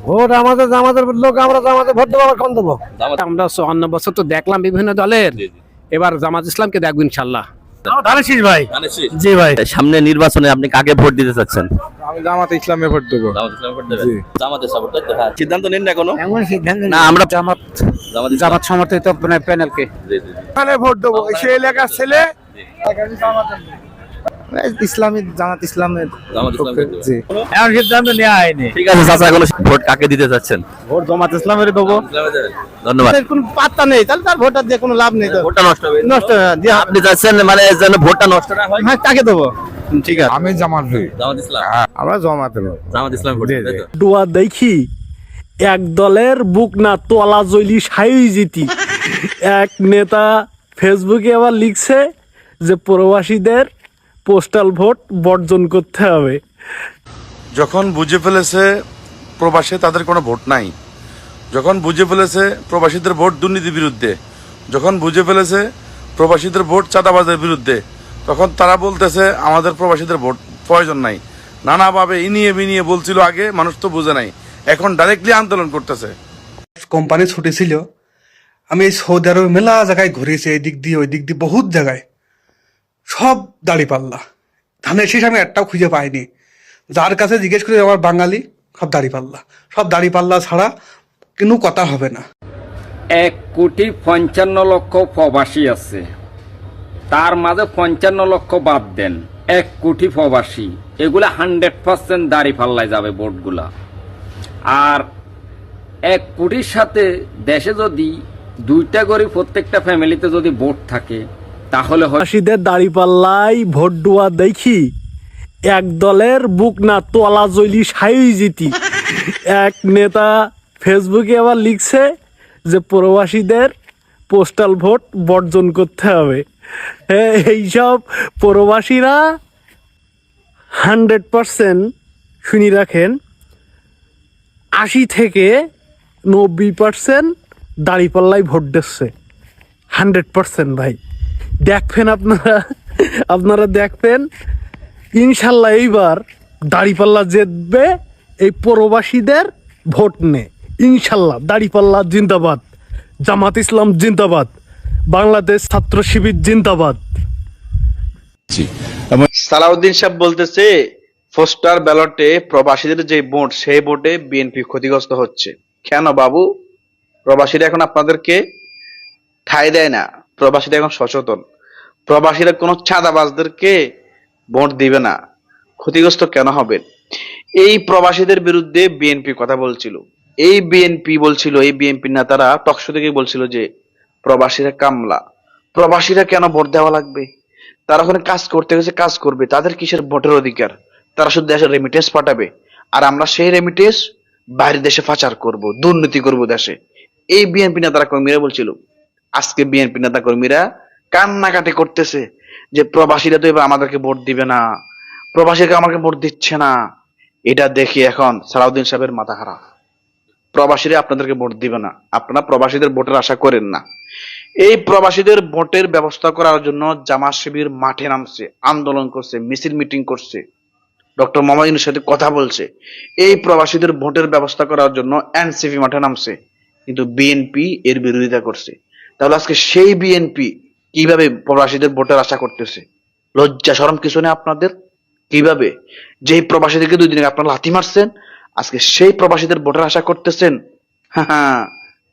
Vote আমাদের জামাতের লোক, আমরা জামাতে ভোট দেবো, আবার কোন দেবো? আমরা 54 বছর তো দেখলাম বিভিন্ন দলের, এবার জামাত ইসলামকে দেখবো ইনশাল্লাহ। ধানেশিস ভাই। জি ভাই। সামনে নির্বাচনে আপনি কাকে ভোট দিতে চাচ্ছেন? আমি জামাতে ইসলামে ভোট দেবো। জামাতের সাপোর্ট করতে, হ্যাঁ। সিদ্ধান্ত নিন না এখনো? এমন সিদ্ধান্ত না, আমরা জামাত সমর্থিত প্যানেলকে এখানে ভোট দেবো, সেই এলাকার ছেলে ইসলামী জামাত ইসলামের জি। এমন সিদ্ধান্ত নেওয়া হয়নি। ঠিক আছে চাচা, এখনো ভোট কাকে দিতে চাচ্ছেন? ভোট জামাত ইসলামের দেবো। ধন্যবাদ। কোনো পাত্তা নেই, তাহলে তার ভোটার দিয়ে কোনো লাভ নেই। তো ভোটটা নষ্ট হবে। নষ্ট আপনি চাচ্ছেন মানে যেন ভোটটা নষ্ট না হয়? হ্যাঁ, তাকে দেবো। ঠিক আছে, আমি জামাত জামাত ইসলাম, আমরা জামাতে লোক। জামাত ইসলাম ভোট দিতে, তাই তো? ডুয়া দেখি এক দলের বুক না তোলা জৈলি সাই জিতি। এক নেতা ফেসবুকে আবার লিখছে যে প্রবাসীদের পোস্টাল ভোট বর্জন করতে হবে। যখন বুঝে ফেলেছে প্রবাসে তাদের কোনো ভোট নাই, যখন বুঝে ফেলেছে প্রবাসীদের ভোট দুর্নীতির বিরুদ্ধে, যখন বুঝে ফেলেছে প্রবাসীদের ভোট চাঁদাবাজের বিরুদ্ধে, তখন তারা বলতেছে আমাদের প্রবাসীদের ভোট প্রয়োজন নাই। নানাভাবে ইনিয়ে বিনিয়ে বলছিল আগে, মানুষ তো বুঝে নাই, এখন ডাইরেক্টলি আন্দোলন করতেছে। কোম্পানি ছুটি ছিল, আমি এই সৌদি আরবে মেলা জায়গায় ঘুরেছি, এই দিক দিয়ে ওই দিক দিয়ে বহুত জায়গায়, সব দাড়িপাল্লা। ধানের শীষ আমি একটাও খুঁজে পাইনি। যার কাছে জিজ্ঞেস করি আমার বাঙালি, সব দাড়িপাল্লা, সব দাড়িপাল্লা ছাড়া কোনো কথা হবে না। 1,55,00,000 প্রবাসী আছে, তার মাঝে 55 লক্ষ বাদ দেন, 1 কোটি প্রবাসী, এগুলা 100% দাড়ি পাল্লায় যাবে ভোটগুলা। আর 1 কোটির সাথে দেশে যদি 2টা করে প্রত্যেকটা ফ্যামিলিতে যদি ভোট থাকে, তাহলে প্রবাসীদের দাড়িপাল্লাই ভোট ডুয়া দেখি এক দলের বুক না তোলা জৈলি সাই জিতি। এক নেতা ফেসবুকে আবার লিখছে যে প্রবাসীদের পোস্টাল ভোট বর্জন করতে হবে। এইসব প্রবাসীরা 100% শুনি রাখেন, 80 থেকে 90% দাড়িপাল্লাই ভোট দিচ্ছে। 100% ভাই, দেখবেন আপনারা দেখবেন ইনশাল্লাহ এইবার দাড়িপাল্লা জিতবে এই প্রবাসীদের ভোট নে। ইনশাল্লাহ দাড়িপাল্লা জিন্দাবাদ, জামাত ইসলাম জিন্দাবাদ, বাংলাদেশ ছাত্র শিবির জিন্দাবাদ। সালাউদ্দিন সাহেব বলতেছে পোস্টার ব্যালটে প্রবাসীদের যে ভোট, সেই ভোটে বিএনপি ক্ষতিগ্রস্ত হচ্ছে। কেন বাবু? প্রবাসীরা এখন আপনাদেরকে ঠাঁই দেয় না, প্রবাসীরা এখন সচেতন, প্রবাসীরা কোনো চাঁদাবাজদেরকে ভোট দিবে না। ক্ষতিগ্রস্ত কেন হবেন? এই প্রবাসীদের বিরুদ্ধে বিএনপি কথা বলছিল, এই বিএনপি নেতারা টকশো থেকে বলছিল যে প্রবাসীরা কামলা, প্রবাসীরা কেন ভোট দেওয়া লাগবে? তারা ওখানে কাজ করতে গেছে, কাজ করবে, তাদের কিসের ভোটের অধিকার? তারা শুধু দেশে রেমিটেন্স পাঠাবে, আর আমরা সেই রেমিটেন্স বাইরের দেশে পাচার করব, দুর্নীতি করব দেশে। এই বিএনপি নেতারা কর্মীরা বলছিল। আজকে বিএনপি নেতা কর্মীরা কান্নাকাটি করতেছে যে প্রবাসীরা তো এবার আমাদেরকে ভোট দিবে না, প্রবাসীরা আমাকে ভোট দিচ্ছে না। এটা দেখে এখন সালাউদ্দিন সাহেবের মাথা খারাপ। প্রবাসীরা আপনাদেরকে ভোট দিবে না, আপনারা প্রবাসীদের ভোটের আশা করেন না। এই প্রবাসীদের ভোটের ব্যবস্থা করার জন্য জামাত শিবির মাঠে নামছে, আন্দোলন করছে, মিছিল মিটিং করছে, ডক্টর মোহাম্মদ ইউনূসের সাথে কথা বলছে। এই প্রবাসীদের ভোটের ব্যবস্থা করার জন্য এনসিপি মাঠে নামছে, কিন্তু বিএনপি এর বিরোধিতা করছে। তাহলে আজকে সেই বিএনপি কিভাবে প্রবাসীদের ভোটের আশা করতেছে? লজ্জা শরম কিছু নেই আপনাদের? কিভাবে যেই প্রবাসীদেরকে 2 দিন আগে আপনারা লাথি মারছেন, আজকে সেই প্রবাসীদের ভোটের আশা করতেছেন? হ্যাঁ,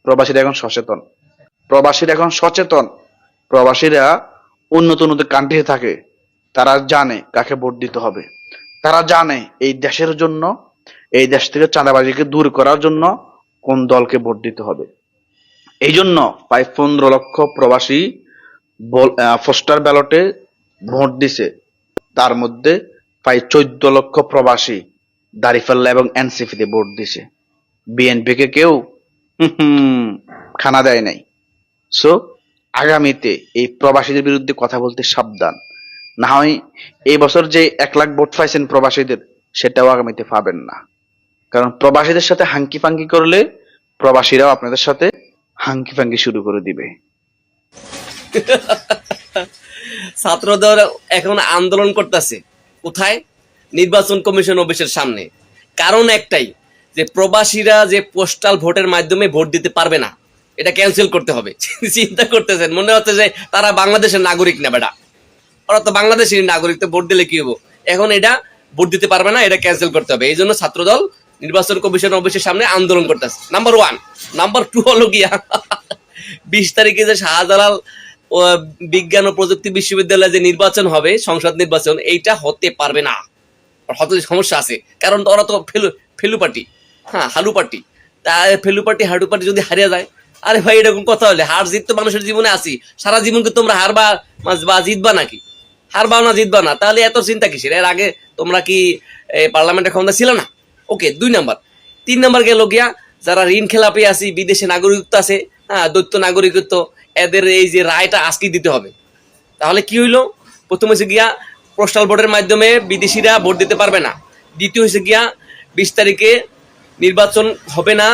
প্রবাসীরা এখন সচেতন, প্রবাসীরা এখন সচেতন। প্রবাসীরা উন্নত কান্ট্রিতে থাকে, তারা জানে কাকে ভোট দিতে হবে, তারা জানে এই দেশের জন্য, এই দেশ থেকে চাঁদাবাজিকে দূর করার জন্য কোন দলকে ভোট দিতে হবে। এই জন্য প্রায় 15 লক্ষ প্রবাসী পোস্টার ব্যালটে ভোট দিছে, তার মধ্যে প্রায় 14 লক্ষ প্রবাসী দাড়িপাল্লা এবং এনসিপিতে ভোট দিছে। বিএনপি কে কেউ খানা দেয় নাই। সো আগামীতে এই প্রবাসীদের বিরুদ্ধে কথা বলতে সাবধান, না হয় এই বছর যে 1 লাখ ভোট পাইছেন প্রবাসীদের, সেটাও আগামীতে পাবেন না। কারণ প্রবাসীদের সাথে হাঙ্কি ফাঙ্কি করলে প্রবাসীরাও আপনাদের সাথে হাঙ্কি ফাঙ্কি শুরু করে দিবে। ছাত্রদের এখন আন্দোলন করতেছে কোথায়? নির্বাচন কমিশন অফিসের সামনে। কারণ একটাই, যে প্রবাসীরা যে পোস্টাল ভোটের মাধ্যমে ভোট দিতে পারবে না, এটা ক্যান্সেল করতে হবে। চিন্তা করতেছেন, মনে হচ্ছে যে তারা বাংলাদেশের নাগরিক না বেটা, ওরা তো বাংলাদেশের নাগরিক, তো ভোট দিলে কি হবো? এখন এটা ভোট দিতে পারবে না, এটা ক্যান্সেল করতে হবে। এই জন্য ছাত্রদল নির্বাচন কমিশন অফিসের সামনে আন্দোলন করতেছে। নাম্বার 1। নাম্বার 2 হলো গিয়া 20 তারিখে যে শাহজালাল বিজ্ঞান ও প্রযুক্তি বিশ্ববিদ্যালয়ে যে নির্বাচন হবে, সংসদ নির্বাচন, এইটা হতে পারবে না। হতে সমস্যা আছে, কারণ ওরা তো ফেলু পার্টি, হ্যাঁ হালু পার্টি। তা ফেলু পার্টি হাডু পার্টি যদি হারিয়ে যায়, আরে ভাই এরকম কথা হলে হার জিত তো মানুষের জীবনে আসি, সারা জীবনকে তোমরা হারবা বা জিতবা নাকি? হারবা না জিতবা না, তাহলে এত চিন্তা কিসের? এর আগে তোমরা কি পার্লামেন্টের ক্ষমতা ছিল না? ওকে, 2 নাম্বার। 3 নাম্বার গেল গিয়া যারা ঋণ খেলাপি আছে, বিদেশে নাগরিকত্ব আছে, হ্যাঁ দ্বৈত নাগরিকত্ব, এদের এই যে রায়টা আজকে দিতে হবে। তাহলে কি হইলো? প্রথম হয়েছে গিয়া পোস্টাল ভোটের মাধ্যমে বিদেশিরা ভোট দিতে পারবে না। দ্বিতীয় হয়েছে গিয়া 20 তারিখে নির্বাচন হবে না,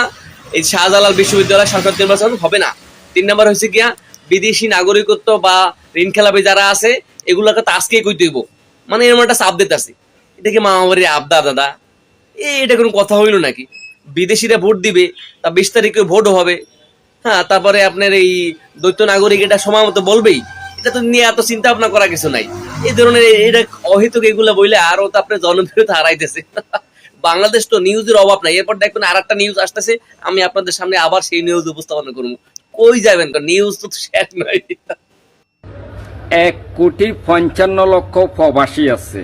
এই শাহজালাল বিশ্ববিদ্যালয় সংসদ নির্বাচন হবে না। 3 নাম্বার হয়েছে গিয়া বিদেশি নাগরিকত্ব বা ঋণ খেলাপি যারা আছে এগুলোকে তো আজকেই কই দিব, মানে এরকম একটা চাপ দিতে আছে। এটা কি মামাবাড়ির আবদার দাদা? এটা কোনো কথা হইলো নাকি? বিদেশিরা ভোট দিবে, তা 20 তারিখে ভোটও হবে, হ্যাঁ তারপরে আপনার এই দ্বৈত নাগরিক এটা সময় মতো বলবেই। এটা তো নিয়ে এত চিন্তা ভাবনা করা কিছু নাই। এই ধরনের এটা অহেতুক এগুলা বইলে আরো তো আপনার জনপ্রিয়তা হারাইতেছে। বাংলাদেশ তো নিউজের অভাব নাই। এরপর দেখবেন আর একটা নিউজ আসতেছে, আমি আপনাদের সামনে আবার সেই নিউজ উপস্থাপনা করবো। কই যাবেন? নিউজ তো শেষ নয়। 1,55,00,000 প্রবাসী আছে,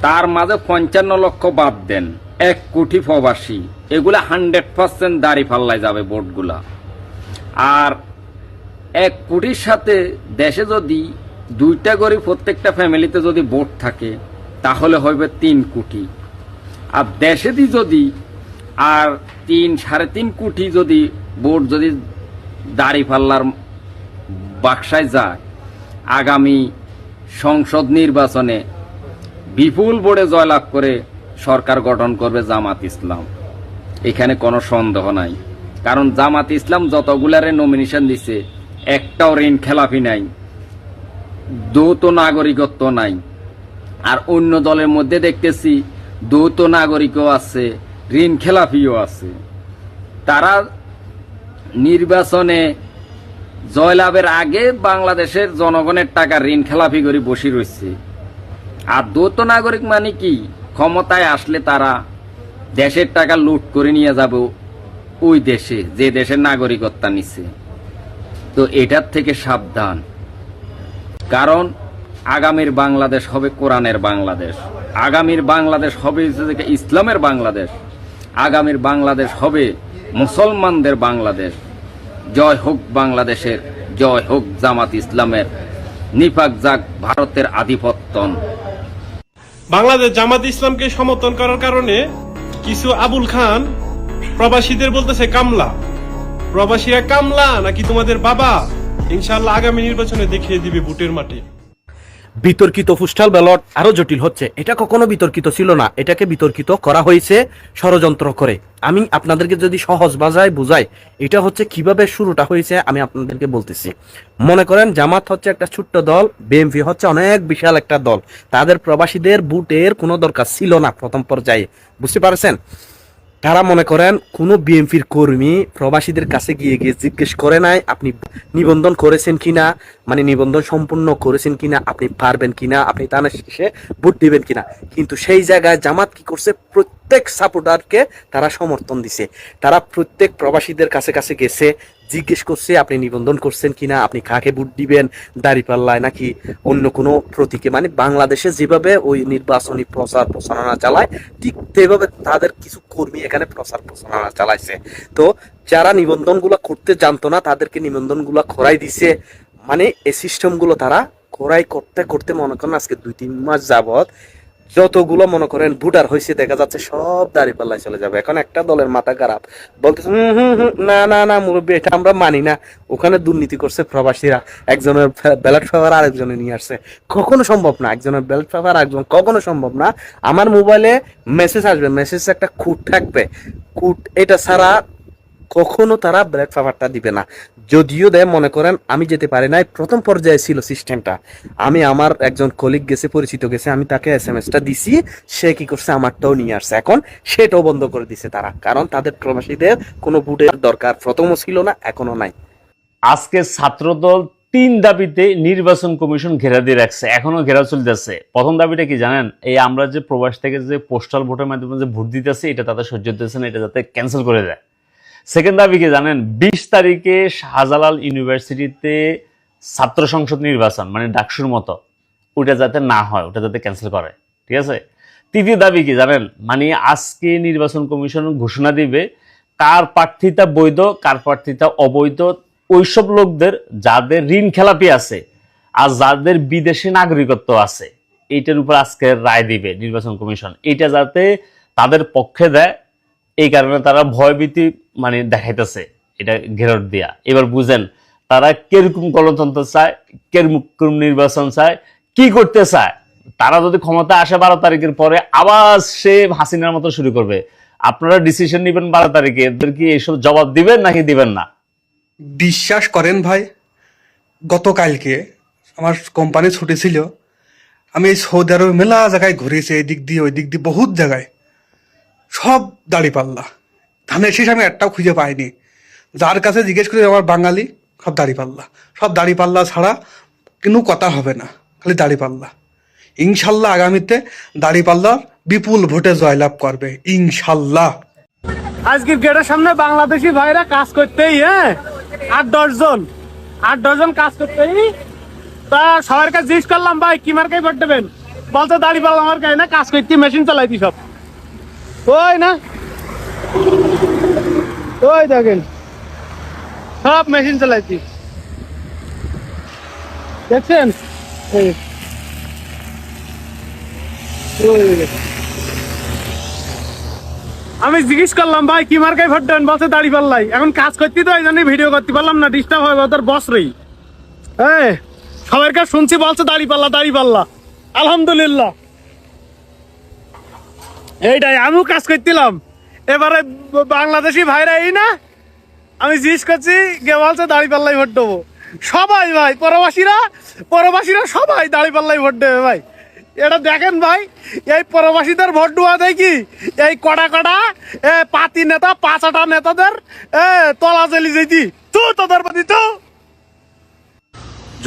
তার মাঝে 55 লক্ষ বাদ দেন, 1 কোটি প্রবাসী। এগুলা 100% দাড়ি পাল্লায় যাবে ভোটগুলা। আর 1 কোটির সাথে দেশে যদি 2টা করে প্রত্যেকটা ফ্যামিলিতে যদি ভোট থাকে, তাহলে হবে 3 কোটি। আর দেশে যদি আর 3-3.5 কোটি যদি ভোট যদি দাড়ি পাল্লার বাক্সায় যায়, আগামী সংসদ নির্বাচনে বিপুল ভোটে জয়লাভ করে সরকার গঠন করবে জামাত ইসলাম। এখানে কোনো সন্দেহ নাই, কারণ জামাত ইসলাম যতগুলারে নমিনেশন দিছে, একটাও ঋণ খেলাপি নাই, দ্বৈত নাগরিকত্ব নাই। আর অন্য দলের মধ্যে দেখতেছি দ্বৈত নাগরিকও আছে, ঋণ খেলাপিও আছে। তারা নির্বাচনে জয়লাভের আগে বাংলাদেশের জনগণের টাকা ঋণ খেলাপি করে বসে রয়েছে। আর দ্বৈত নাগরিক মানে কি? ক্ষমতায় আসলে তারা দেশের টাকা লুট করে নিয়ে যাবে ওই দেশে যে দেশের নাগরিকত্ব নিছে। তো এটার থেকে সাবধান, কারণ আগামীর বাংলাদেশ হবে কোরআনের বাংলাদেশ, আগামীর বাংলাদেশ হবে ইসলামের বাংলাদেশ, আগামীর বাংলাদেশ হবে মুসলমানদের বাংলাদেশ। জয় হোক বাংলাদেশের, জয় হোক জামাত ইসলামের, নিপাক যাক ভারতের আধিপত্যন। বাংলাদেশ জামাত ইসলামকে সমর্থন করার কারণে কিছু আবুল খান প্রবাসীদের বলতেছে কামলা। প্রবাসীরা কামলা নাকি তোমাদের বাবা? ইনশাআল্লাহ আগামী নির্বাচনে দেখিয়ে দিবে ভোটের মাঠে। বিতর্কিত পোস্টাল ব্যালট আরো জটিল হচ্ছে। এটা কখনো বিতর্কিত ছিল না, এটাকে বিতর্কিত করা হয়েছে ষড়যন্ত্র করে। আমি আপনাদেরকে যদি সহজ ভাষায় বুঝাই, এটা হচ্ছে কিভাবে শুরুটা হয়েছে আমি আপনাদেরকে বলতেছি। মনে করেন জামাত হচ্ছে একটা ছোট্ট দল, বিএনপি হচ্ছে অনেক বিশাল একটা দল। তাদের প্রবাসীদের ভোটের কোনো দরকার ছিল না প্রথম পর্যায়ে, বুঝতে পারছেন? তারা মনে করেন কোনো বিএনপির কর্মী প্রবাসীদের কাছে গিয়ে জিজ্ঞেস করে নাই আপনি নিবন্ধন করেছেন কিনা, মানে নিবন্ধন সম্পূর্ণ করেছেন কিনা, আপনি পারবেন কিনা, আপনি তাদের শেষে ভোট দিবেন কিনা। কিন্তু সেই জায়গায় জামাত কি করছে? প্রত্যেক সাপোর্টারকে তারা সমর্থন দিছে। তারা প্রত্যেক প্রবাসীদের কাছে কাছে গেছে, জিজ্ঞেস করছে আপনি নিবন্ধন করছেন কিনা, আপনি কাকে ভোট দিবেন, দাঁড়িপাল্লায় নাকি অন্য কোনো প্রতীকে। মানে বাংলাদেশে যেভাবে ওই নির্বাচনী প্রচার প্রচারণা চালায়, ঠিক সেভাবে তাদের কিছু কর্মী এখানে প্রচার প্রচারণা চালাইছে। তো যারা নিবন্ধনগুলো করতে জানতো না তাদেরকে নিবন্ধনগুলো করাই দিছে। মানে এই সিস্টেমগুলো তারা করাই করতে করতে মনে করেন আজকে 2-3 মাস যাবত যতগুলো মনে করেন ভোটার হয়েছে দেখা যাচ্ছে সব দাঁড়িপাল্লায় চলে যাবে। এখন একটা দলের মাথা খারাপ, বলতেছে না না না মুরব্বী, এটা আমরা মানি না, ওখানে দুর্নীতি করছে প্রবাসীরা, একজনের ব্যালট পেপার আরেকজনে নিয়ে আসছে। কখনো সম্ভব না, একজনের ব্যালট পেপার আরেকজন, কখনো সম্ভব না। আমার মোবাইলে মেসেজ আসবে, মেসেজ একটা কোড থাকবে, কোড এটা ছাড়া কখনো তারা ব্যালট পেপারটা দিবে না। যদিও দেয়, মনে করেন আমি যেতে পারি নাই, প্রথম পর্যায়ে ছিল সিস্টেমটা, আমি আমার একজন কলিগ গেছে, পরিচিত গেছে, আমি তাকে SMS-টা দিছি, সে কি করছে আমারটাও নিয়ে আসছে, এখন সেটাও বন্ধ করে দিছে তারা, কারণ তাদের প্রবাসীদের কোনো ভোটের দরকার প্রথমও ছিল না, এখনো নাই। আজকে ছাত্রদল 3 দাবিতে নির্বাচন কমিশন ঘেরা দিয়ে রাখছে, এখনো ঘেরা চলতেছে। প্রথম দাবিটা কি জানেন? এই আমরা যে প্রবাস থেকে যে পোস্টাল ভোটের মাধ্যমে যে ভোট দিতেছি, এটা তাদের সহ্য হতেছে না, এটা যাতে ক্যান্সেল করে দেয়। সেকেন্ড দাবি কি জানেন? 20 তারিখে শাহজালাল ইউনিভার্সিটিতে ছাত্র সংসদ নির্বাচন, মানে ডাকসুর মতো, ওটা যাতে না হয়, ওটা যাতে ক্যান্সেল করে, ঠিক আছে? তৃতীয় দাবি কি জানেন? মানে আজকে নির্বাচন কমিশন ঘোষণা দিবে কার প্রার্থিতা বৈধ, কার প্রার্থিতা অবৈধ, ওইসব লোকদের যাদের ঋণ খেলাপি আছে আর যাদের বিদেশি নাগরিকত্ব আছে, এইটার উপর আজকে রায় দিবে নির্বাচন কমিশন। এটা যাতে তাদের পক্ষে দেয়, এই কারণে তারা ভয়ভীতি মানে দেখাইতেছে এটা ঘেরট দিয়া। এবার বুঝেন তারা কিরকম গণতন্ত্র চায়, কিরকম নির্বাচন চায়, কি করতে চায়। তারা যদি ক্ষমতা আসে 12 তারিখের পরে, আবার সে হাসিনার মতো শুরু করবে। আপনারা ডিসিশন নেবেন 12 তারিখে, এদের কি এইসব জবাব দিবেন নাকি দিবেন না? বিশ্বাস করেন ভাই, গতকালকে আমার কোম্পানি ছুটি ছিল, আমি এই সৌদি আরবে মেলা জায়গায় ঘুরেছি, এই দিক দিয়ে ওই দিক দিয়ে বহুত জায়গায়, সব দাড়িপাল্লা। ধানের শেষ আমি একটাও খুঁজে পাইনি। যার কাছে জিজ্ঞেস করি আমার বাঙালি, সব দাড়িপাল্লা, সব দাড়িপাল্লা ছাড়া কোনো কথা হবে না, খালি দাড়িপাল্লা। ইনশাল্লাহ আগামীতে দাড়িপাল্লার বিপুল ভোটে জয়লাভ করবে, ইনশাল্লাহ। আজকের গেটের সামনে বাংলাদেশি ভাইরা কাজ করতেই, 8-10 জন কাজ করতেই, তা সবার কাছে জিজ্ঞেস করলাম, ভাই কি মার্কায় ভোট দেবেন? বলতে দাড়িপাল্লা মার্কায় না, কাজ করতে মেশিন চালাইতি সব। ওই না, ওই দেখেন সব মেশিন চালাইতি, দেখছেন? আমি জিজ্ঞেস করলাম, ভাই কি মার্কায় ভোট দেবেন? বলছে দাড়িপাল্লাই। এখন কাজ করতে তো এই জন্য ভিডিও করতে পারলাম না, ডিস্টার্ব হবে তোর বস রেই। সবার কাছে শুনছি বলছে দাড়িপাল্লা দাড়িপাল্লা। আলহামদুলিল্লাহ, এইটাই আমিও কাজ করছিলাম। এবারে বাংলাদেশি ভাইরা এই না, আমি জিজ্ঞেস করছি, কে বলছে দাড়িপাল্লাই ভোট দেবো। সবাই ভাই, পরবাসীরা সবাই দাড়িপাল্লাই ভোট দেবে ভাই। এটা দেখেন ভাই, এই প্রবাসীদের ভোট দেওয়া দেয় কি এই কড়া পাতি নেতা, 5-8 নেতাদের তলা জেলি যেতি তো তোদের প্রতি তো।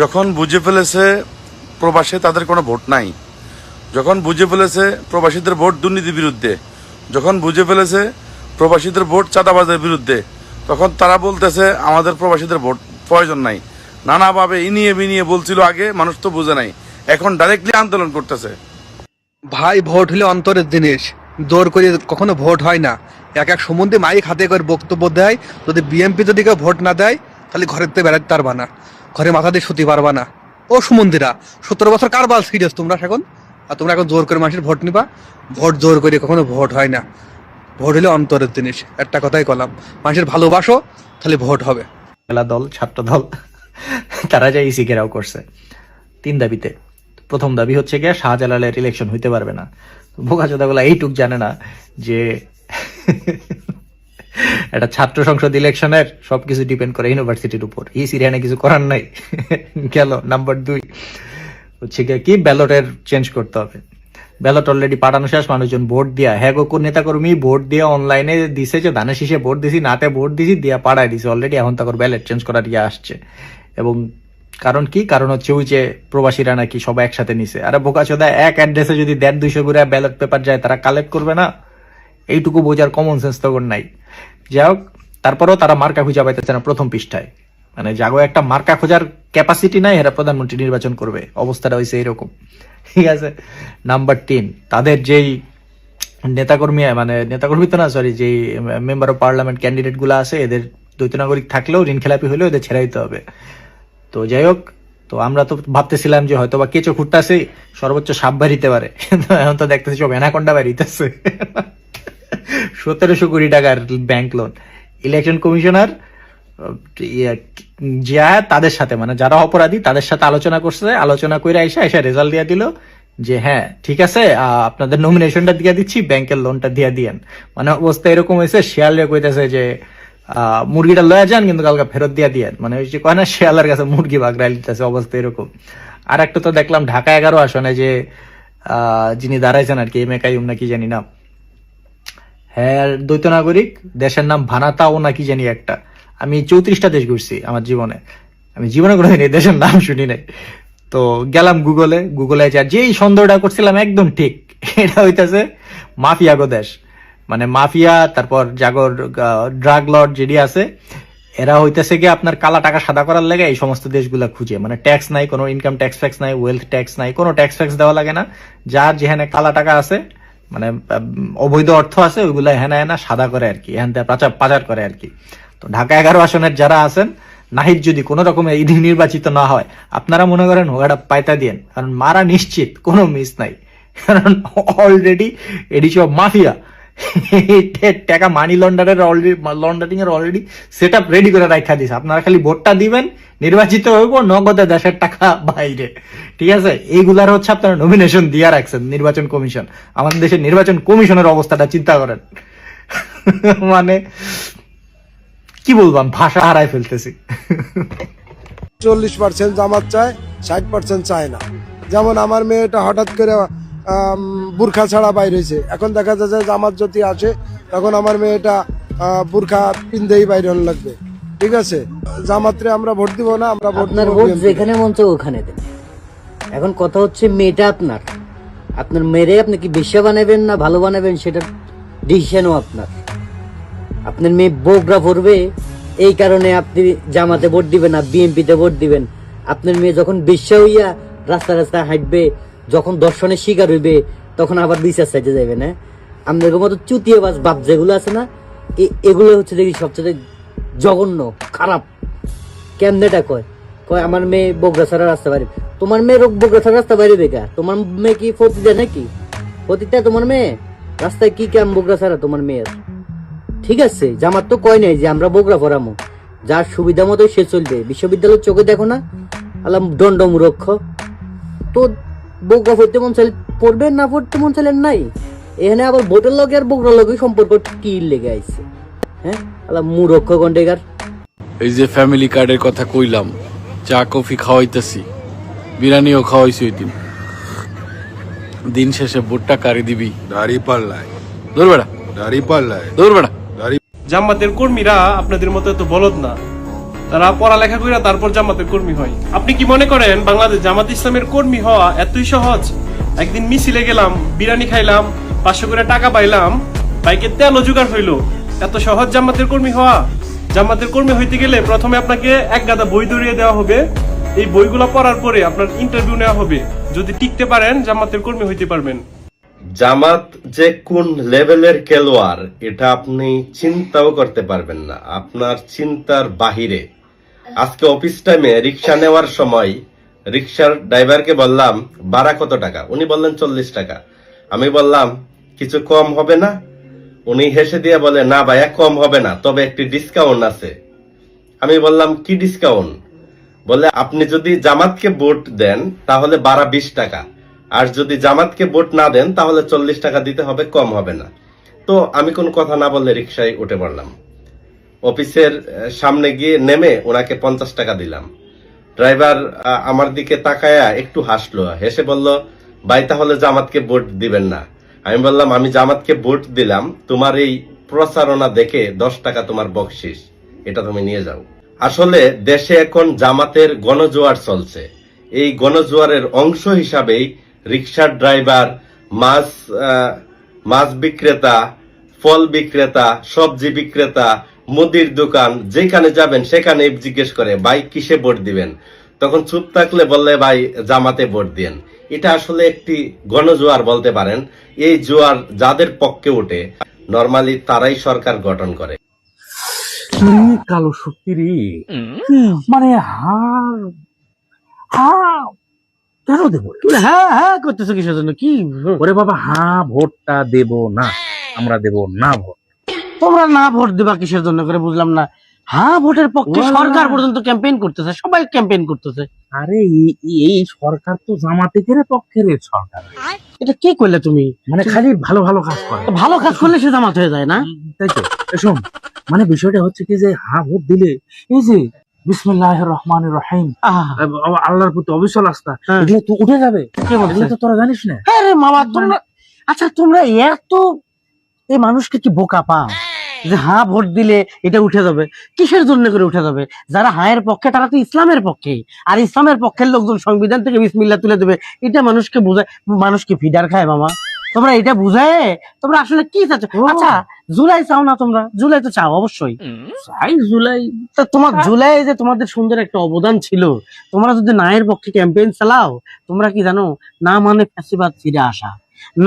যখন বুঝে ফেলেছে প্রবাসে তাদের কোনো ভোট নাই, যখন বুঝে ফেলেছে প্রবাসীদের ভোট দুর্নীতির বিরুদ্ধে, যখন বুঝে ফেলেছে প্রবাসীদের ভোট চাঁদাবাজের বিরুদ্ধে, তখন তারা বলতেছে আমাদের প্রবাসীদের ভোট প্রয়োজন নাই। নানাভাবে ইনিয়ে বিনিয়ে বলছিল আগে, মানুষ তো বুঝে নাই, এখন ডাইরেক্টলি আন্দোলন করতেছে। ভাই ভোট হলে অন্তরের জিনিস, জোর করে কখনো ভোট হয় না। এক সম্বন্ধে মাইক হাতে করে বক্তব্য দেয়, যদি বিএমপি যদি কেউ ভোট না দেয় তাহলে ঘরের থেকে বেড়াতে পারবা না, ঘরে মাথা দিয়ে শুতে পারবা না। ও সুমন্দিরা, 17 বছর কার বাল সিরিয়াস তোমরা এখন? আর তোমরা এখন জোর করে মানুষের ভোট নিবা? ভোট জোর করে কখনো ভোট হয় না, ভোট হলে অন্তরের জিনিস। একটা কথাই কলাম, মানুষের ভালোবাসো তাহলে ভোট হবে। মেলা দল, ছাত্র দল, তারা যে ইসি ঘেরাও করছে 3 দাবিতে। প্রথম দাবি হচ্ছে গিয়ে শাহজালালের ইলেকশন হইতে পারবে না। বোকাচোদাগুলা এইটুক জানে না যে একটা ছাত্র সংসদ ইলেকশনের সবকিছু ডিপেন্ড করে ইউনিভার্সিটির উপর। ইসির এখানে কিছু করার নাই। গেল নাম্বার 2 হচ্ছে গিয়ে কি, ব্যালটের চেঞ্জ করতে হবে। ব্যালট অলরেডি পাঠানো শেষ, মানুষজন ভোট দিয়া, হ্যাঁ গো নেতাকর্মী ভোট দিয়া অনলাইনে দিছে যে ধানের শীষে ভোট দিছি, নাতে ভোট দিছি, দিয়া পাঠায় দিছে অলরেডি। এখন তারপর ব্যালট চেঞ্জ করার ইয়ে আসছে। এবং কারণ কি, কারণ হচ্ছে ওই যে প্রবাসীরা নাকি সবাই একসাথে নিছে। আরে বোকাচোদা, এক অ্যাড্রেসে যদি 150-200 করে ব্যালট পেপার যায়, তারা কালেক্ট করবে না? এইটুকু বোঝার কমন সেন্স তখন নাই। যাই হোক, তারপরেও তারা মার্কা খুঁজে পাইতেছে না প্রথম পৃষ্ঠায়। মানে জাগো একটা মার্কা খোঁজার ক্যাপাসিটি নাই, এরা প্রধানমন্ত্রী নির্বাচন করবে, অবস্থাটা হয়েছে এরকম। ঠিক আছে। নাম্বার 3, তাদের যেই নেতাকর্মী, মানে নেতাকর্মী তো না, সরি, যেই মেম্বার অফ পার্লামেন্ট ক্যান্ডিডেট গুলো আছে, এদের দ্বৈত নাগরিক থাকলেও ঋণ খেলাপি হলেও এদের ছেড়ে দিতে হবে। তো যাই হোক, তো আমরা তো ভাবতেছিলাম যে হয়তো বা কেঁচো খুঁটতেছে, সর্বোচ্চ সাপ বাড়িতে পারে, এখন তো দেখতেছি সব অ্যানাকোন্ডা বাড়িতেছে। 1700 কোটি টাকার ব্যাংক লোন। ইলেকশন কমিশনার যা তাদের সাথে, মানে যারা অপরাধী তাদের সাথে আলোচনা করছে, আলোচনা করে এসে রেজাল্ট দিয়ে দিল যে হ্যাঁ ঠিক আছে, আপনাদের নমিনেশনটা দিয়ে দিচ্ছি, ব্যাংকের লোনটা দিয়ে দিয়েন। মানে অবস্থা এরকম হয়েছে, শিয়ালরে কইতেছে যে মুরগিটা লয়ে যান কিন্তু কালকে ফেরত দিয়া দিয়ে, মানে ওই যে কয় না শেয়ালের কাছে মুরগি বাগড়াই লিতেছে অবস্থা এরকম। আর একটা তো দেখলাম ঢাকা 11 আসনে যে যিনি দাঁড়াইছেন আর কি, এম এ কাইয়ুম না কি জানি না, হ্যাঁ দ্বৈত নাগরিক, দেশের নাম ভানাতাও না কি জানি একটা। আমি 34টা দেশ ঘুরছি আমার জীবনে, আমি জীবনে কোনোদিন এই দেশের নাম শুনি নাই। তো গেলাম গুগলে যেই সন্দেহটা করছিলাম একদম ঠিক, এটা হইতেছে মাফিয়াগো দেশ। মানে মাফিয়া, তারপর জাগর ড্রাগ লর্ড যেটি আছে, এরা হইতেছে কি আপনার কালা টাকা সাদা করার লাগে এই সমস্ত দেশগুলা খুঁজে। মানে ট্যাক্স নাই, কোনো ইনকাম ট্যাক্স ফ্যাক্স নাই, ওয়েলথ ট্যাক্স নাই, কোনো ট্যাক্স ফ্যাক্স দেওয়া লাগে না। যার যেখানে কালা টাকা আছে, মানে অবৈধ অর্থ আছে, ওইগুলা হেনা সাদা করে আর কি, এখান থেকে পাচার করে আর কি। তো ঢাকা 11 আসনের যারা আছেন, নাহিদ যদি কোন রকমে এই নির্বাচিত না হয়, আপনারা মনে করেন ওটা পাইতা দিয়েন, কারণ মারা নিশ্চিত, কোনো মিস নাই। কারণ অলরেডি এডি সব মাফিয়া, টাকা মানি লন্ডারিং এর অলরেডি সেট আপ রেডি করে রাখা দিছে। আপনারা খালি ভোটটা দিবেন, নির্বাচিত হইব, নগদে দেশের টাকা বাইরে। ঠিক আছে, এইগুলার হচ্ছে আপনারা নমিনেশন দিয়া রাখছেন নির্বাচন কমিশন। আমাদের দেশের নির্বাচন কমিশনের অবস্থাটা চিন্তা করেন। মানে কি বলবাম, ভাষা হারাই ফেলতেছি। 40% জামাত চায়, 60% চায় না। যেমন আমার মেয়েটা হঠাৎ করে বুরখা ছাড়া বাইর হয়েছে, এখন দেখা যাচ্ছে জামাত যদি আসে তখন আমার মেয়েটা বুরখা পিন্ধেই বাইর হন লাগবে। ঠিক আছে, জামাতরে আমরা ভোট দিব না, আমরা ভোট যেখানে মন চায় ওখানে দেন। এখন কথা হচ্ছে মেয়েটা আপনার মেরে আপনি কি বেশ্যা বানাবেন না ভালো বানাবেন, সেটা ডিসিশনও আপনার। আপনার মেয়ে বোগরা ভরবে, এই কারণে আপনি জামাতে ভোট দিবেন না বিএনপিতে ভোট দিবেন। আপনার মেয়ে যখন বেশ্যা হইয়া রাস্তা রাস্তায় হাঁটবে, যখন দর্শনের শিকার হইবে, তখন আবার বিচার চাইতে যাবেন। হ্যাঁ, আপনাদের মতো চুতিয়েবাজ বাপ যেগুলো আছে না, এগুলো হচ্ছে দেখি সবচেয়ে জঘন্য খারাপ। কেমনেটা কয় আমার মেয়ে বগুড়া ছাড়া রাস্তা বাইরে। তোমার মেয়ে বগুড়া ছাড়া রাস্তা বাইরে বেকার? তোমার মেয়ে কি ফতি দেয় নাকি? ফতিটা তোমার মেয়ে রাস্তায় কি কেমন বগুড়া ছাড়া তোমার মেয়ের? ঠিক আছে, জামাত তো কয় নাই যে আমরা বগুড়া পড়ামো, যার সুবিধা মতো সে চলবে। বিশ্ববিদ্যালয়ের চোখে দেখো না, আল্লাহ দণ্ড মূর্খ। তো বগুড়া পড়তে মন চাইলে পড়বেন, না পড়তে মন চাইলেন নাই। এখানে আবার ভোটের লগে আর বগুড়ার লগে সম্পর্ক কি লেগে আইছে? হ্যাঁ, আল্লাহ মূর্খ গন্ডেগার। এই যে ফ্যামিলি কার্ডের কথা কইলাম, চা কফি খাওয়াইতেছি, বিরিয়ানিও খাওয়াইছি ওই দিন। দিন শেষে ভোটটা কারি দিবি? দাড়ি পাল্লায়। দূর বেড়া, দাড়ি পাল্লায়, দূর বেড়া। জামাতের কর্মীরা আপনাদের মতো এত বলদ না, তারা পড়ালেখা করে তারপর জামাতের কর্মী হয়। আপনি কি মনে করেন বাংলাদেশ জামাত ইসলামের কর্মী হওয়া এতই সহজ? একদিন মিছিলে গেলাম, বিরিয়ানি খাইলাম, 500 করে টাকা পাইলাম, বাইকে তেলও জোগাড় হইলো, এত সহজ জামাতের কর্মী হওয়া? জামাতের কর্মী হইতে গেলে প্রথমে আপনাকে এক গাদা বই ধরিয়ে দেওয়া হবে, এই বইগুলো পড়ার পরে আপনার ইন্টারভিউ নেওয়া হবে। যদি টিকতে পারেন জামাতের কর্মী হইতে পারবেন। জামাত যে কোন লেভেলের খেলোয়াড় এটা আপনি চিন্তাও করতে পারবেন না, আপনার চিন্তার বাহিরে। আজকে অফিস টাইমে রিক্সা নেওয়ার সময় রিক্সার ড্রাইভারকে বললাম ভাড়া কত টাকা, উনি বললেন 40 টাকা। আমি বললাম কিছু কম হবে না? উনি হেসে দিয়ে বলে না ভাইয়া কম হবে না, তবে একটি ডিসকাউন্ট আছে। আমি বললাম কি ডিসকাউন্ট? বলে আপনি যদি জামাতকে ভোট দেন তাহলে ভাড়া 20 টাকা, আর যদি জামাতকে ভোট না দেন তাহলে 40 টাকা দিতে হবে, কম হবে না। তো আমি কোন কথা না বললে রিক্সায় উঠে পড়লাম। অফিসের সামনে গিয়ে নেমে ওনাকে 50 টাকা দিলাম। ড্রাইভার আমার দিকে তাকায়া একটু হাসলো, হেসে বলল ভাই তাহলে জামাতকে ভোট দিবেন না? আমি বললাম আমি জামাতকে ভোট দিলাম, তোমার এই প্রচারণা দেখে 10 টাকা তোমার বকশিস, এটা তুমি নিয়ে যাও। আসলে দেশে এখন জামাতের গণজোয়ার চলছে। এই গণজোয়ারের অংশ হিসাবেই রিক্সার ড্রাইভার, মাছ বিক্রেতা, ফল বিক্রেতা, সবজি বিক্রেতা, মুদির দোকান, যেখানে যাবেন সেখানে জিজ্ঞেস করে ভাই কিসে ভোট দিবেন? তখন চুপ থাকলে বললে ভাই জামাতে ভোট দিন। এটা আসলে একটি গণজোয়ার বলতে পারেন। এই জোয়ার যাদের পক্ষে ওঠে নরমালি তারাই সরকার গঠন করে। কালো শক্তি রে, মানে কেন দেবো? হ্যাঁ হ্যাঁ করতেছো কিসের জন্য? কি ওরে বাবা, হ্যাঁ ভোটটা দেব না, আমরা দেব না ভোট। তোমরা না ভোট দিবা কিসের জন্য করে বুঝলাম না। হ্যাঁ ভোটের পক্ষে সরকার পর্যন্ত ক্যাম্পেইন করতেছে, সবাই ক্যাম্পেইন করতেছে। আরে এই সরকার তো জামাতের পক্ষের সরকার। এটা কি করলে তুমি? মানে খালি ভালো ভালো কাজ করে, ভালো কাজ করলে সে জামাত হয়ে যায় না? তাই তো। শোন, মানে বিষয়টা হচ্ছে কি যে ভোট দিলে এই যে বিসমিল্লাহির রহমানির রহিম আল্লাহর প্রতি অবিচল আস্থা এগুলো তো উঠে যাবে। এগুলো তো তোরা জানিস না। আরে মামা তোমরা, আচ্ছা তোমরা এত এই মানুষকে কি বোকা পাও যে ভোট দিলে এটা উঠে যাবে? কিসের জন্য করে উঠে যাবে? যারা এর পক্ষে তারা তো ইসলামের পক্ষে, আর ইসলামের পক্ষের লোকজন সংবিধান থেকে বিসমিল্লাহ তুলে দেবে, এটা মানুষকে বোঝায়। মানুষকে ফিডার খায় মামা? তোমরা এটা বুঝায় তোমরা আসলে কি চাচ্ছ? আচ্ছা জুলাই চাও না তোমরা? জুলাই তো চাও অবশ্যই। জুলাই তা তোমার জুলাই যে তোমাদের সুন্দর একটা অবদান ছিল, তোমরা যদি নায়ের পক্ষে ক্যাম্পেইন চালাও, তোমরা কি জানো না মানে ফ্যাসিবাদ ফিরে আসা,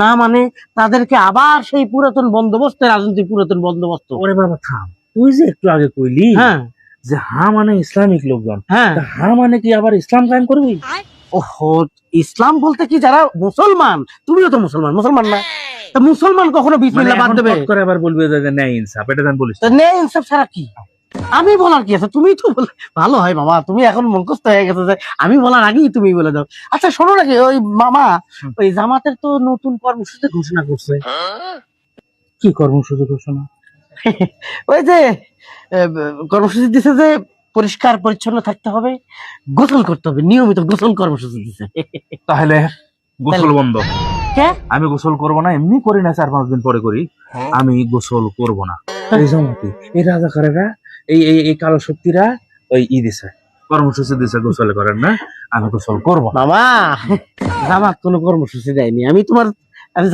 না মানে তাদেরকে আবার সেই পুরাতন বন্দোবস্ত, রাজনৈতিক পুরাতন বন্দোবস্ত। ওরে বাবা থাম, তুই যে একটু আগে কইলি যে মানে ইসলামিক লোকজন, মানে কি আবার ইসলাম কায়েম করবি? ওহো, ইসলাম বলতে কি যারা মুসলমান, তুমিও তো মুসলমান, মুসলমান না? তা মুসলমান কখনো বিসমিল্লাহ বাদ দেবে? করে আবার বলবি যে ন্যায় ইনসাফ, এটা জান বলিস। তো ন্যায় ইনসাফ ছাড়া কি আমি বলার কি আছে? তুমি তো ভালো হয় মামা, তুমি এখন মুখস্থ হয়ে গেছে যে আমি বলার আগেই তুমি বলে দাও। আচ্ছা শোনো নাকি, ওই মামা ওই জামাতের তো নতুন কর্মসূচি ঘোষণা করছে। কি কর্মসূচি ঘোষণা? ওই যে কর্মসূচি দিছে যে পরিষ্কার পরিচ্ছন্ন থাকতে হবে, গোসল করতে হবে, নিয়মিত গোসল কর্মসূচি দিছে। তাহলে গোসল বন্ধ? কে? আমি গোসল করব না, এমনি করি না, 4-5 দিন পরে করি। আমি গোসল করব না। এই জামাতি, এই রাজাকারেরা, এই কালো শক্তিরা ওই দিছে, কর্মসূচি দিছে গোসল করেন না, আমি গোসল করব না। মামা জামাত কোনো কর্মসূচি দেয়নি। আমি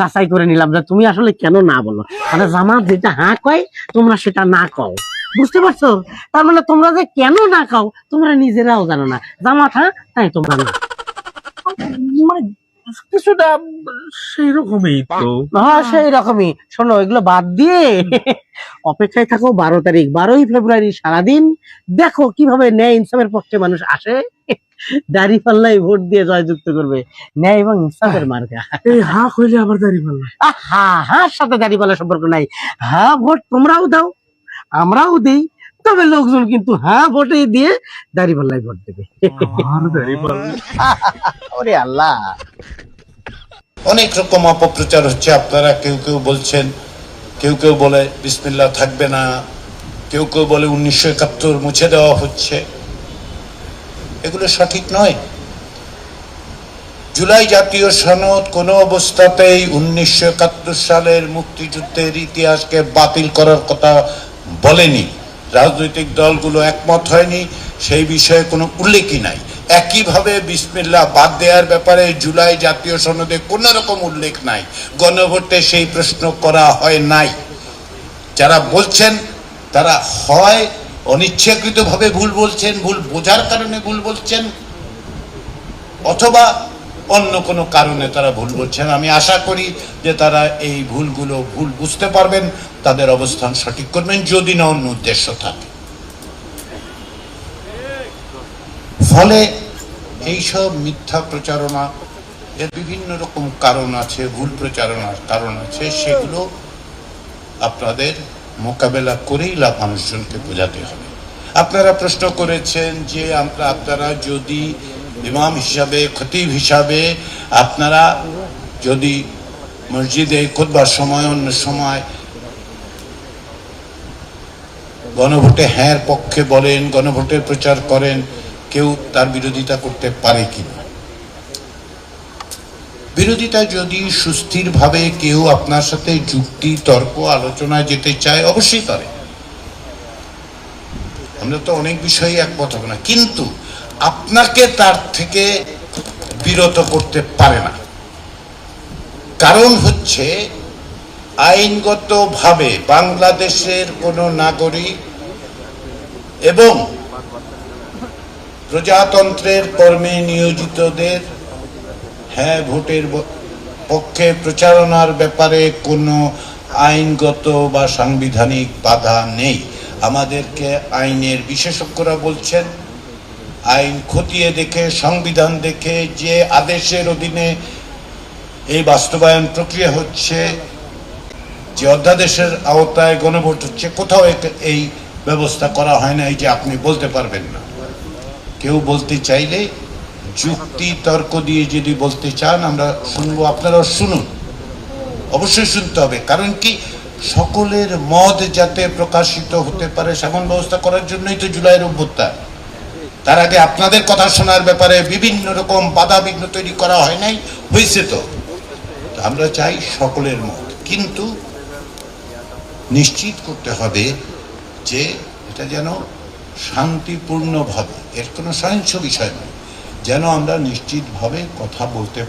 যাচাই করে নিলাম যে তুমি আসলে কেন না বলো। মানে জামাত যেটা কয় তোমরা সেটা না কও, বুঝতে পারছো? তার মানে তোমরা যে কেন না খাও তোমরা নিজেরাও জানো না। জামাত তাই তোমরা না, মানে কিছুটা সেই রকমই তো। সেই রকমই। শোনো, এগুলো বাদ দিয়ে অপেক্ষায় থাকো 12 তারিখ, 12ই ফেব্রুয়ারি সারাদিন দেখো কিভাবে ন্যায় ইনসাফের পক্ষে মানুষ আসে, দাঁড়িপাল্লাই ভোট দিয়ে জয়যুক্ত করবে ন্যায় এবং ইনসাফের মার্কা। এই কইলে আবার দাঁড়িপাল্লা? সাথে দাঁড়িপাল্লা সম্পর্ক নাই। ভোট তোমরাও দাও, আমরাও দিই, তবে লোকজন কিন্তু ভোটে দিয়ে দাঁড়িপাল্লাই ভোট দেবে। ওরে আল্লাহ, অনেক রকম অপপ্রচার হচ্ছে। আপনারা কেউ কেউ বলছেন, কেউ কেউ বলে বিসমিল্লাহ থাকবে না, কেউ কেউ বলে 1971 মুছে দেওয়া হচ্ছে। এগুলো সঠিক নয়। জুলাই জাতীয় সনদ কোনো অবস্থাতেই 1971 সালের মুক্তিযুদ্ধের ইতিহাসকে বাতিল করার কথা বলেনি। রাজনৈতিক দলগুলো একমত হয়নি, সেই বিষয়ে কোনো উল্লেখই নাই। একইভাবে বিসমিল্লাহ বাদ দেওয়ার ব্যাপারে জুলাই জাতীয় সনদে কোনো রকম উল্লেখ নাই, গণভোটে সেই প্রশ্ন করা হয় নাই। যারা বলছেন তারা হয় অনিচ্ছাকৃতভাবে ভুল বলছেন, ভুল বোঝার কারণে ভুল বলছেন, অথবা অন্য কোনো কারণে তারা ভুল বলছেন। আমি আশা করি যে তারা এই ভুলগুলো ভুল বুঝতে পারবেন, তাদের অবস্থান সঠিক করবেন, যদি না অন্য উদ্দেশ্য থাকে। ফলে এইসব মিথ্যা প্রচারণা, এর বিভিন্ন রকম কারণ আছে, ভুল প্রচারণার কারণ আছে, সেগুলো আপনাদের মোকাবেলা করেই মানুষজনকে বোঝাতে হবে। আপনারা প্রশ্ন করেছেন যে আপনারা যদি ইমাম হিসাবে, খতিব হিসাবে আপনারা যদি মসজিদে খুতবার সময় অন্য সময় গণভোটে হ্যাঁ পক্ষে বলেন, গণভোটের প্রচার করেন, কেউ তার বিরোধিতা করতে পারে কিনা? বিরোধিতা যদি সুস্থিরভাবে কেউ আপনার সাথে যুক্তি, তর্ক, আলোচনায় যেতে চায়, অবশ্যই করে। আমরা তো অনেক বিষয়ে একমত হব না, কিন্তু আপনাকে তার থেকে বিরত করতে পারে না। কারণ হচ্ছে আইনগতভাবে বাংলাদেশের কোনো নাগরিক এবং প্রজাতন্ত্রের কর্মে নিয়োজিতদের হ্যাঁ ভোটের পক্ষে প্রচারণার ব্যাপারে কোনো আইনগত বা সাংবিধানিক বাধা নেই। আমাদেরকে আইনের বিশেষজ্ঞরা বলছেন, আইন খতিয়ে দেখে, সংবিধান দেখে যে আদেশের অধীনে এই বাস্তবায়ন প্রক্রিয়া হচ্ছে, যে অধ্যাদেশের আওতায় গণভোট হচ্ছে, কোথাও এই ব্যবস্থা করা হয় না। এই যে আপনি বলতে পারবেন না, কেউ বলতে চাইলে যুক্তি তর্ক দিয়ে যদি বলতে চান আমরা শুনবো, আপনারাও শুনুন, অবশ্যই শুনতে হবে। কারণ কি, সকলের মত যাতে প্রকাশিত হতে পারে সেমন ব্যবস্থা করার জন্যই তো জুলাইয়ের অভ্যুত্থান। তার আগে আপনাদের কথা শোনার ব্যাপারে বিভিন্ন রকম বাধা বিঘ্ন তৈরি করা হয় নাই, হয়েছে তো। আমরা চাই সকলের মত, কিন্তু নিশ্চিত করতে হবে যে এটা যেন শান্তিপূর্ণভাবে, এর কোনো সহিংস বিষয় নয়, যেন আমরা নিশ্চিতভাবে কথা বলতে